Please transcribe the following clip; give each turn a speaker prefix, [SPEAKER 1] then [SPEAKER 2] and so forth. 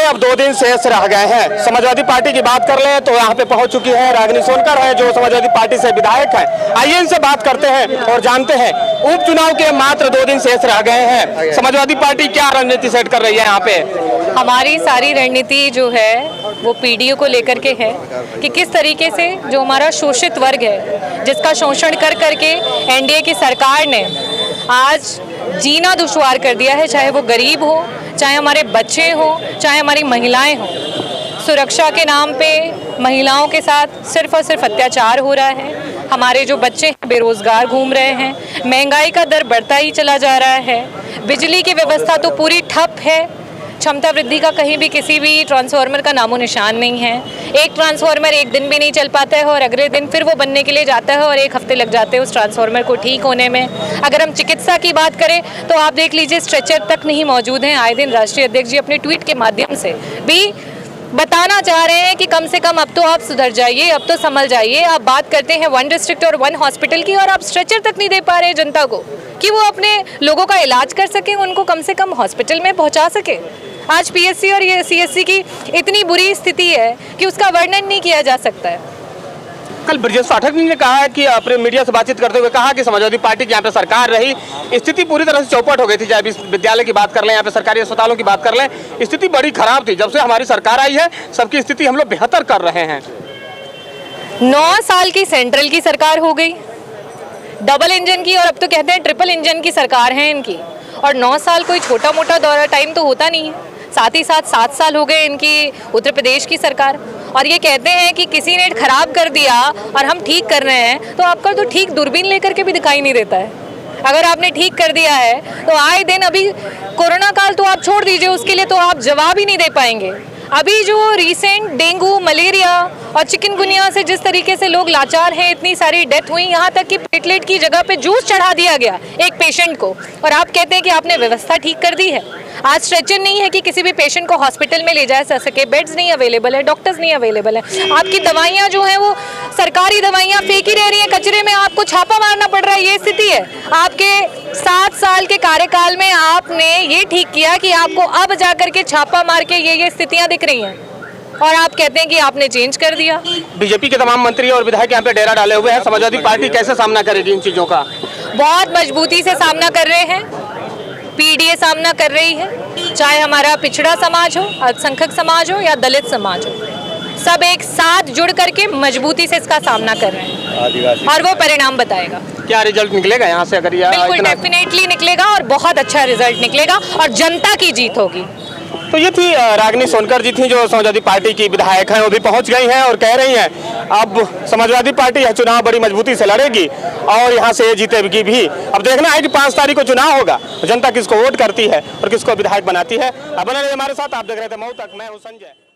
[SPEAKER 1] अब 2 दिन शेष रह गए हैं। समाजवादी पार्टी की बात कर लें तो यहाँ पे पहुंच चुकी है रागिनी सोनकर है, जो समाजवादी पार्टी से विधायक है। आइए इनसे बात करते हैं और जानते हैं, उपचुनाव के मात्र 2 दिन शेष रह गए हैं, समाजवादी पार्टी क्या रणनीति सेट कर रही है यहाँ पे?
[SPEAKER 2] हमारी सारी रणनीति जो है वो पीडीओ को लेकर के है कि किस तरीके से जो हमारा शोषित वर्ग है, जिसका शोषण कर करके एनडीए की सरकार ने आज जीना दुश्वार कर दिया है, चाहे वो गरीब हो, चाहे हमारे बच्चे हो, चाहे हमारी महिलाएं हो। सुरक्षा के नाम पे महिलाओं के साथ सिर्फ और सिर्फ अत्याचार हो रहा है। हमारे जो बच्चे बेरोजगार घूम रहे हैं, महंगाई का दर बढ़ता ही चला जा रहा है, बिजली की व्यवस्था तो पूरी ठप है, क्षमता वृद्धि का कहीं भी किसी भी ट्रांसफार्मर का नामो निशान नहीं है। एक ट्रांसफार्मर एक दिन भी नहीं चल पाता है और अगले दिन फिर वो बनने के लिए जाता है और 1 हफ्ते लग जाते हैं उस ट्रांसफार्मर को ठीक होने में। अगर हम चिकित्सा की बात करें तो आप देख लीजिए, स्ट्रेचर तक नहीं मौजूद हैं। आए दिन राष्ट्रीय अध्यक्ष जी अपने ट्वीट के माध्यम से भी बताना चाह रहे हैं कि कम से कम अब तो आप सुधर जाइए, अब तो संभल जाइए। आप बात करते हैं 1 डिस्ट्रिक्ट और 1 हॉस्पिटल की, और आप स्ट्रेचर तक नहीं दे पा रहे जनता को कि वो अपने लोगों का इलाज कर सकें, उनको कम से कम हॉस्पिटल में पहुंचा सके। आज पीएससी और ये सीएससी की इतनी बुरी स्थिति है कि उसका वर्णन नहीं किया जा सकता है।
[SPEAKER 1] कल ब्रजेश पाठक ने कहा है कि अपने मीडिया से बातचीत करते हुए कहा कि समाजवादी पार्टी की यहाँ पे सरकार रही, स्थिति पूरी तरह से चौपट हो गई थी। चाहे विद्यालय की बात कर लें, यहाँ पे सरकारी अस्पतालों की बात कर लें, स्थिति बड़ी खराब थी। जब से हमारी सरकार आई है, सबकी स्थिति हम लोग बेहतर कर रहे हैं।
[SPEAKER 2] 9 साल की सेंट्रल की सरकार हो गई, डबल इंजन की, और अब तो कहते हैं ट्रिपल इंजन की सरकार है इनकी। और 9 साल कोई छोटा मोटा दौरा टाइम तो होता नहीं है। साथ ही साथ 7 साल हो गए इनकी उत्तर प्रदेश की सरकार, और ये कहते हैं कि किसी ने खराब कर दिया और हम ठीक कर रहे हैं, तो आपका तो ठीक दूरबीन लेकर के भी दिखाई नहीं देता है। अगर आपने ठीक कर दिया है तो आए दिन, अभी कोरोना काल तो आप छोड़ दीजिए, उसके लिए तो आप जवाब ही नहीं दे पाएंगे। अभी जो रिसेंट डेंगू, मलेरिया और चिकनगुनिया से जिस तरीके से लोग लाचार हैं, इतनी सारी डेथ हुई, यहाँ तक कि प्लेटलेट की जगह पे जूस चढ़ा दिया गया एक पेशेंट को, और आप कहते हैं कि आपने व्यवस्था ठीक कर दी है। आज स्ट्रेचर नहीं है कि किसी भी पेशेंट को हॉस्पिटल में ले जा सके, बेड्स नहीं अवेलेबल है, डॉक्टर्स नहीं अवेलेबल है। आपकी दवाइयाँ जो हैं वो सरकारी दवाइयाँ फेंक ही रह रही हैं कचरे में, आपको छापा मारना पड़ रहा है। ये स्थिति है। आपके 7 साल के कार्यकाल में आपने ये ठीक किया कि आपको अब जाकर के छापा मार के ये स्थितियाँ दिख रही हैं, और आप कहते हैं कि आपने चेंज कर दिया।
[SPEAKER 1] बीजेपी के तमाम मंत्री और विधायक यहाँ पे डेरा डाले हुए हैं। समाजवादी पार्टी कैसे सामना करेगी इन चीजों का?
[SPEAKER 2] बहुत मजबूती से सामना कर रहे हैं, पीडीए सामना कर रही है। चाहे हमारा पिछड़ा समाज हो, अल्पसंख्यक समाज हो या दलित समाज हो, सब एक साथ जुड़ करके मजबूती से इसका सामना कर रहे हैं, और वो परिणाम बताएगा।
[SPEAKER 1] क्या रिजल्ट निकलेगा यहाँ से? अगर
[SPEAKER 2] बिल्कुल डेफिनेटली निकलेगा, और बहुत अच्छा रिजल्ट निकलेगा, और जनता की जीत होगी।
[SPEAKER 1] तो ये थी रागिनी सोनकर जी थी, जो समाजवादी पार्टी की विधायक हैं। वो भी पहुंच गई हैं और कह रही हैं अब समाजवादी पार्टी यह चुनाव बड़ी मजबूती से लड़ेगी और यहाँ से जीतेगी भी। अब देखना है कि 5 तारीख को चुनाव होगा, जनता किसको वोट करती है और किसको विधायक बनाती है। अब बने रहिए हमारे साथ, आप देख रहे थे मऊ तक, मैं हूँ संजय।